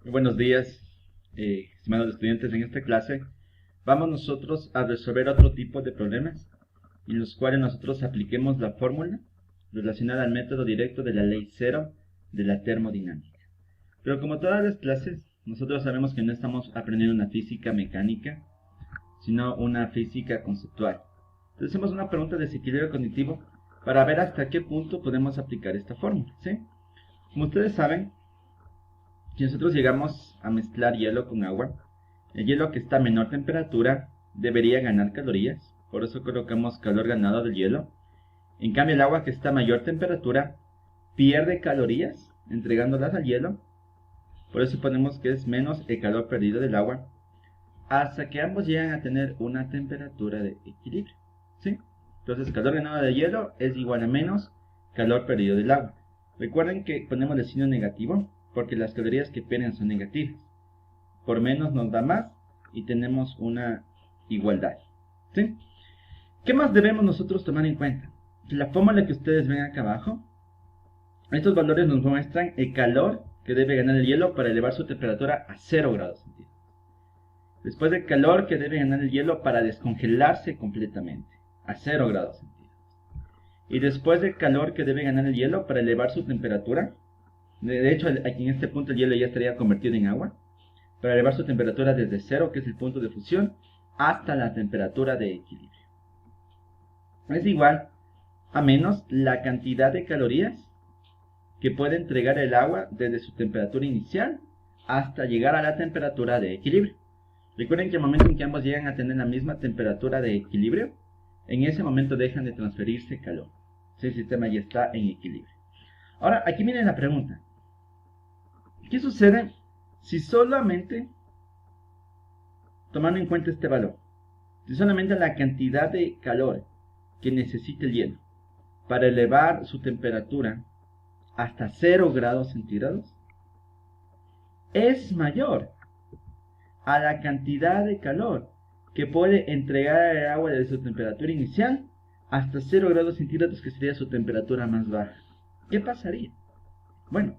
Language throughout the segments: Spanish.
Muy buenos días, estimados estudiantes. En esta clase vamos nosotros a resolver otro tipo de problemas en los cuales nosotros apliquemos la fórmula relacionada al método directo de la ley cero de la termodinámica. Pero como todas las clases, nosotros sabemos que no estamos aprendiendo una física mecánica, sino una física conceptual. Entonces hacemos una pregunta de desequilibrio cognitivo para ver hasta qué punto podemos aplicar esta fórmula, ¿sí? Como ustedes saben, si nosotros llegamos a mezclar hielo con agua, el hielo que está a menor temperatura debería ganar calorías, por eso colocamos calor ganado del hielo. En cambio, el agua que está a mayor temperatura pierde calorías entregándolas al hielo, por eso ponemos que es menos el calor perdido del agua, hasta que ambos llegan a tener una temperatura de equilibrio, ¿sí? Entonces, calor ganado del hielo es igual a menos calor perdido del agua. Recuerden que ponemos el signo negativo porque las calorías que pierden son negativas. Por menos nos da más y tenemos una igualdad, ¿sí? ¿Qué más debemos nosotros tomar en cuenta? La fórmula que ustedes ven acá abajo, estos valores nos muestran el calor que debe ganar el hielo para elevar su temperatura a 0 grados centígrados. Después del calor que debe ganar el hielo para descongelarse completamente a 0 grados centígrados. Y después del calor que debe ganar el hielo para elevar su temperatura. De hecho, aquí en este punto el hielo ya estaría convertido en agua, para elevar su temperatura desde 0, que es el punto de fusión, hasta la temperatura de equilibrio. Es igual a menos la cantidad de calorías que puede entregar el agua desde su temperatura inicial hasta llegar a la temperatura de equilibrio. Recuerden que el momento en que ambos llegan a tener la misma temperatura de equilibrio, en ese momento dejan de transferirse calor. El sistema ya está en equilibrio. Ahora, aquí viene la pregunta. ¿Qué sucede si solamente, tomando en cuenta este valor, si solamente la cantidad de calor que necesita el hielo para elevar su temperatura hasta 0 grados centígrados es mayor a la cantidad de calor que puede entregar el agua desde su temperatura inicial hasta 0 grados centígrados, que sería su temperatura más baja? ¿Qué pasaría? Bueno,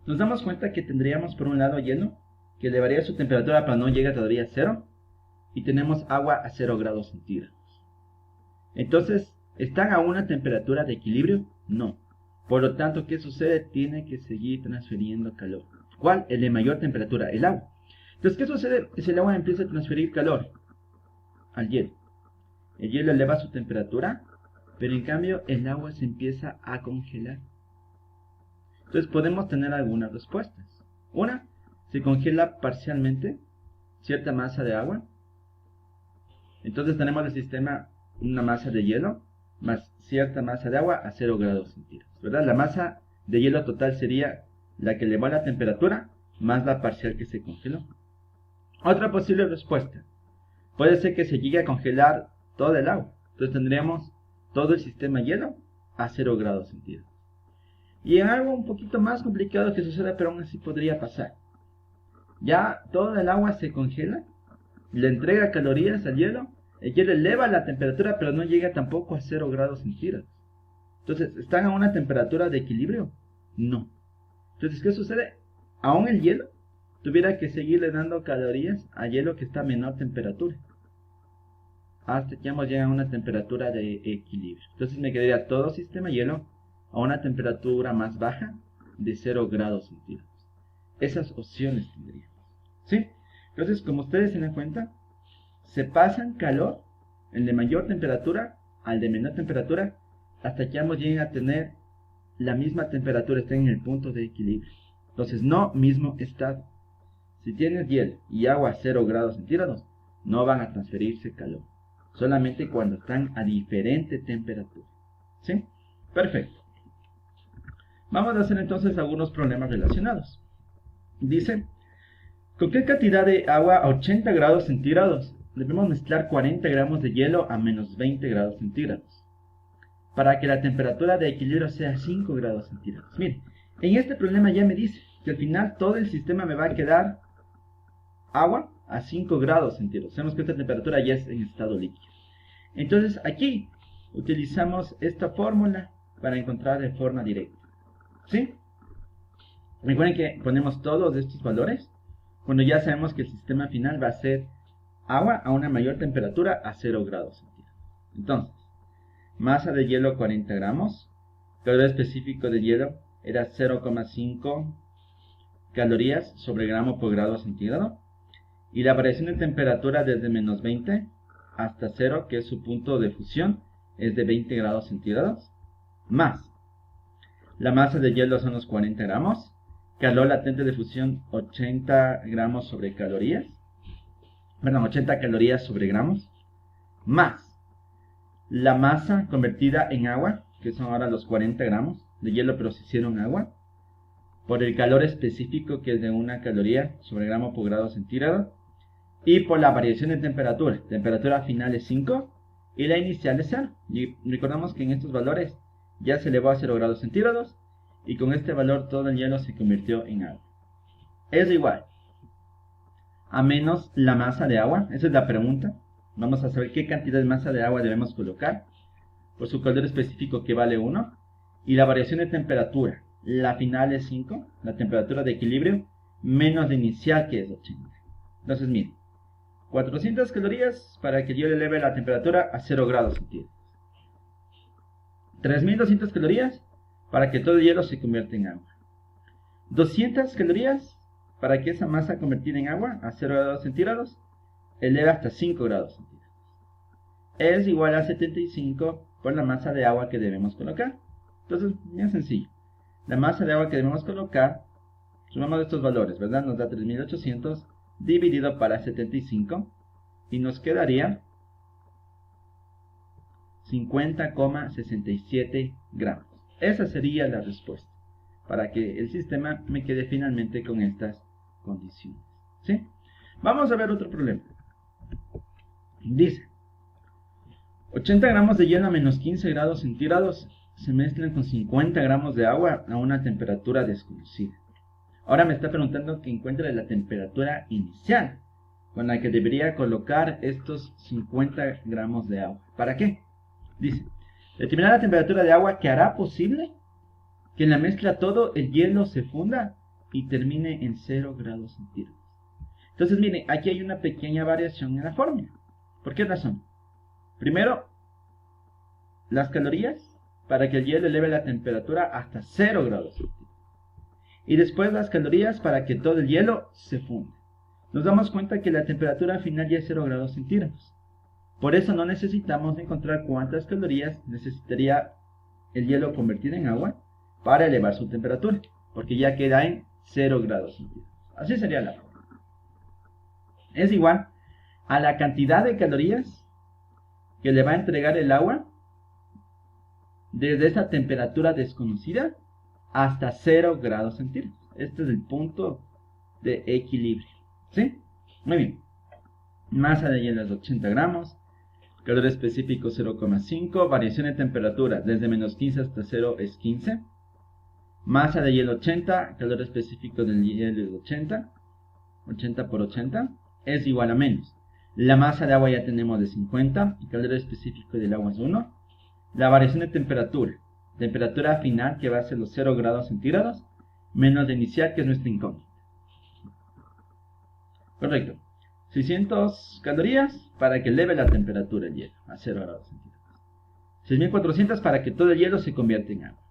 nos damos cuenta que tendríamos por un lado hielo que elevaría su temperatura pero no llega todavía a 0, y tenemos agua a 0 grados centígrados. Entonces, ¿están a una temperatura de equilibrio? No. Por lo tanto, ¿qué sucede? Tiene que seguir transfiriendo calor. ¿Cuál? El de mayor temperatura, el agua. Entonces, ¿qué sucede si el agua empieza a transferir calor al hielo? El hielo eleva su temperatura, pero en cambio el agua se empieza a congelar. Entonces podemos tener algunas respuestas. Una, se congela parcialmente cierta masa de agua. Entonces tenemos el sistema una masa de hielo más cierta masa de agua a 0 grados centígrados, ¿verdad? La masa de hielo total sería la que elevó la temperatura más la parcial que se congeló. Otra posible respuesta puede ser que se llegue a congelar todo el agua. Entonces tendríamos todo el sistema hielo a 0 grados centígrados. Y en algo un poquito más complicado que suceda, pero aún así podría pasar. Ya todo el agua se congela, le entrega calorías al hielo, el hielo eleva la temperatura, pero no llega tampoco a 0 grados centígrados. Entonces, ¿están a una temperatura de equilibrio? No. Entonces, ¿qué sucede? Aún el hielo tuviera que seguirle dando calorías al hielo que está a menor temperatura, hasta que ambos llegan a una temperatura de equilibrio. Entonces me quedaría todo sistema hielo a una temperatura más baja de 0 grados centígrados. Esas opciones tendríamos, ¿sí? Entonces, como ustedes se dan cuenta, se pasan calor, el de mayor temperatura al de menor temperatura, hasta que ambos lleguen a tener la misma temperatura, estén en el punto de equilibrio. Entonces, no mismo estado. Si tienes hielo y agua a 0 grados centígrados, no van a transferirse calor, solamente cuando están a diferente temperatura, ¿sí? Perfecto. Vamos a hacer entonces algunos problemas relacionados. Dice, ¿con qué cantidad de agua a 80 grados centígrados debemos mezclar 40 gramos de hielo a menos 20 grados centígrados para que la temperatura de equilibrio sea 5 grados centígrados? Miren, en este problema ya me dice que al final todo el sistema me va a quedar agua a 5 grados centígrados. Sabemos que esta temperatura ya es en estado líquido. Entonces aquí utilizamos esta fórmula para encontrar de forma directa, ¿sí? Recuerden que ponemos todos estos valores cuando ya sabemos que el sistema final va a ser agua a una mayor temperatura a 0 grados centígrados. Entonces, masa de hielo 40 gramos, calor específico de hielo era 0,5 calorías sobre gramo por grado centígrado, y la variación de temperatura desde menos 20 hasta 0, que es su punto de fusión, es de 20 grados centígrados, más la masa de hielo son los 40 gramos, calor latente de fusión 80 gramos sobre calorías, 80 calorías sobre gramos, más la masa convertida en agua, que son ahora los 40 gramos de hielo pero se hicieron agua, por el calor específico que es de 1 caloría sobre gramo por grado centígrado, y por la variación de temperatura final es 5 y la inicial es 0. Y recordamos que en estos valores ya se elevó a 0 grados centígrados y con este valor todo el hielo se convirtió en agua. Es igual a menos la masa de agua. Esa es la pregunta. Vamos a saber qué cantidad de masa de agua debemos colocar por su calor específico, que vale 1, y la variación de temperatura, la final es 5, la temperatura de equilibrio, menos la inicial, que es 80. Entonces miren, 400 calorías para que el hielo eleve la temperatura a 0 grados centígrados, 3200 calorías para que todo el hielo se convierta en agua, 200 calorías para que esa masa convertida en agua a 0 grados centígrados eleve hasta 5 grados centígrados. Es igual a 75 por la masa de agua que debemos colocar. Entonces, bien sencillo. La masa de agua que debemos colocar, sumamos estos valores, ¿verdad? Nos da 3800 dividido para 75 y nos quedaría 50,67 gramos. Esa sería la respuesta para que el sistema me quede finalmente con estas condiciones, ¿sí? Vamos a ver otro problema. Dice, 80 gramos de hielo a menos 15 grados centígrados se mezclan con 50 gramos de agua a una temperatura desconocida. Ahora me está preguntando que encuentre la temperatura inicial con la que debería colocar estos 50 gramos de agua. ¿Para qué? Dice, determinar la temperatura de agua que hará posible que en la mezcla todo el hielo se funda y termine en 0 grados centígrados. Entonces miren, aquí hay una pequeña variación en la fórmula. ¿Por qué razón? Primero, las calorías para que el hielo eleve la temperatura hasta 0 grados centígrados. Y después las calorías para que todo el hielo se funda. Nos damos cuenta que la temperatura final ya es 0 grados centígrados. Por eso no necesitamos encontrar cuántas calorías necesitaría el hielo convertido en agua para elevar su temperatura, porque ya queda en 0 grados centígrados. Así sería la fórmula. Es igual a la cantidad de calorías que le va a entregar el agua desde esa temperatura desconocida hasta 0 grados centígrados. Este es el punto de equilibrio, ¿sí? Muy bien. Masa de hielo es 80 gramos. Calor específico 0,5. Variación de temperatura desde menos 15 hasta 0 es 15. Masa de hielo 80. Calor específico del hielo es 80. 80 por 80 es igual a menos. La masa de agua ya tenemos de 50. El calor específico del agua es 1. La variación de temperatura. Temperatura final, que va a ser los 0 grados centígrados, menos la inicial, que es nuestra incógnita. Correcto. 600 calorías para que eleve la temperatura del hielo a 0 grados centígrados. 6400 para que todo el hielo se convierta en agua.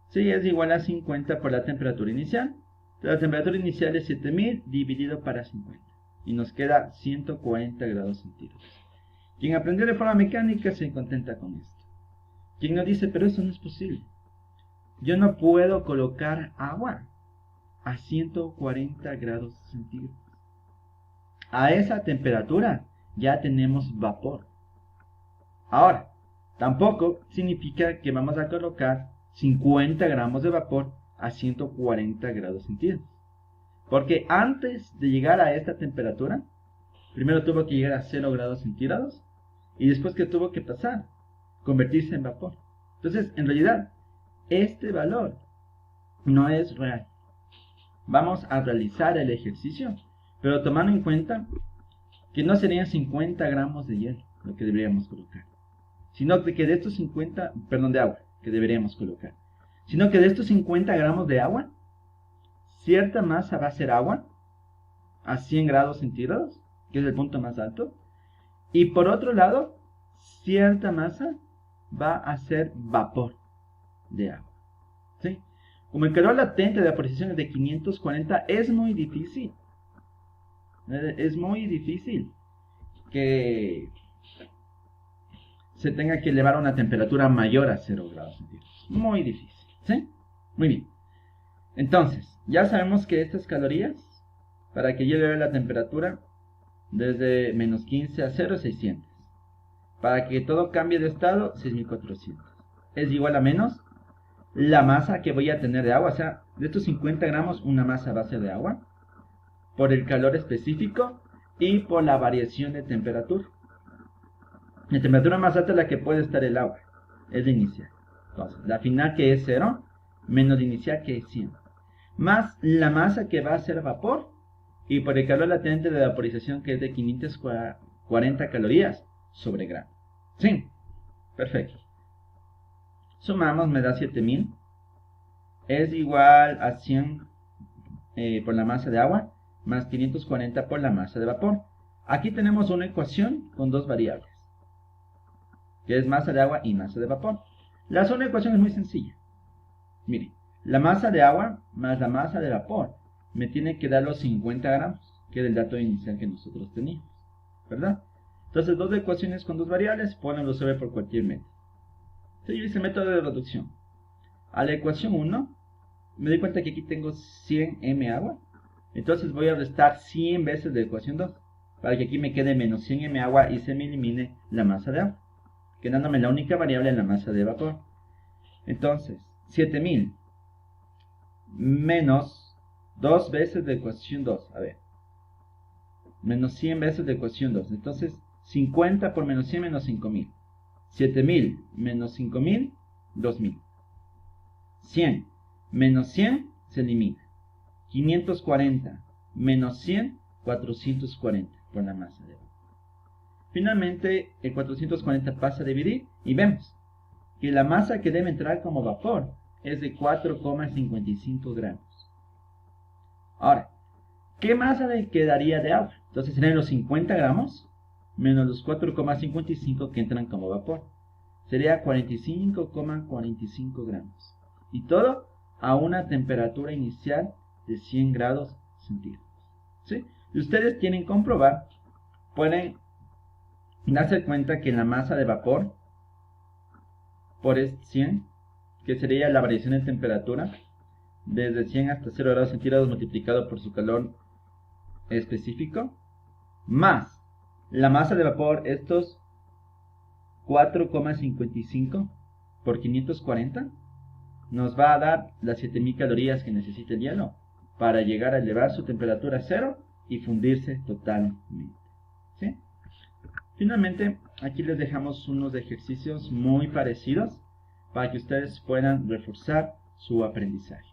Sí, es igual a 50 por la temperatura inicial. La temperatura inicial es 7000 dividido para 50. Y nos queda 140 grados centígrados. Quien aprendió de forma mecánica se contenta con esto. Quien nos dice, pero eso no es posible. Yo no puedo colocar agua a 140 grados centígrados. A esa temperatura ya tenemos vapor. Ahora, tampoco significa que vamos a colocar 50 gramos de vapor a 140 grados centígrados. Porque antes de llegar a esta temperatura, primero tuvo que llegar a 0 grados centígrados y después que tuvo que pasar, convertirse en vapor. Entonces, en realidad, este valor no es real. Vamos a realizar el ejercicio, pero tomando en cuenta que no serían 50 gramos de hielo lo que deberíamos colocar, sino que de estos 50, perdón, de agua que deberíamos colocar, sino que de estos 50 gramos de agua, cierta masa va a ser agua a 100 grados centígrados, que es el punto más alto, y por otro lado, cierta masa va a ser vapor de agua. ¿Sí? Como el calor latente de vaporización es de 540, es muy difícil. Es muy difícil que se tenga que elevar a una temperatura mayor a 0 grados centígrados. Muy difícil. ¿Sí? Muy bien. Entonces, ya sabemos que estas calorías, para que yo eleve la temperatura desde menos 15 a 0, 600. Para que todo cambie de estado, 6400. Es igual a menos la masa que voy a tener de agua, o sea, de estos 50 gramos, una masa base de agua, por el calor específico y por la variación de temperatura. La temperatura más alta es la que puede estar el agua, es la inicial. Entonces, la final que es 0, menos la inicial que es 100. Más la masa que va a ser vapor, y por el calor latente de vaporización que es de 540 calorías sobre gramo. Sí, perfecto. Sumamos, me da 7000. Es igual a 100 por la masa de agua, más 540 por la masa de vapor. Aquí tenemos una ecuación con dos variables, que es masa de agua y masa de vapor. La segunda ecuación es muy sencilla. Miren, la masa de agua más la masa de vapor me tiene que dar los 50 gramos, que es el dato inicial que nosotros teníamos, ¿verdad? Entonces, dos ecuaciones con dos variables, pueden resolver por cualquier método. Entonces, yo hice el método de reducción. A la ecuación 1, me doy cuenta que aquí tengo 100 m agua. Entonces voy a restar 100 veces de la ecuación 2, para que aquí me quede menos 100 m agua y se me elimine la masa de agua, quedándome la única variable en la masa de vapor. Entonces, 7000 menos 2 veces de ecuación 2, a ver, menos 100 veces de ecuación 2, entonces 50 por menos 100 menos 5000, 7000 menos 5000, 2000, 100 menos 100 se elimina, 540 menos 100, 440 por la masa de agua. Finalmente, el 440 pasa a dividir y vemos que la masa que debe entrar como vapor es de 4,55 gramos. Ahora, ¿qué masa le quedaría de agua? Entonces serían los 50 gramos menos los 4,55 que entran como vapor. Sería 45,45 gramos. Y todo a una temperatura inicial de 100 grados centígrados. ¿Sí? Si ustedes quieren comprobar, pueden darse cuenta que la masa de vapor por 100, que sería la variación de temperatura desde 100 hasta 0 grados centígrados multiplicado por su calor específico, más la masa de vapor, estos 4,55 por 540, nos va a dar las 7000 calorías que necesita el hielo para llegar a elevar su temperatura a 0 y fundirse totalmente. ¿Sí? Finalmente, aquí les dejamos unos ejercicios muy parecidos para que ustedes puedan reforzar su aprendizaje.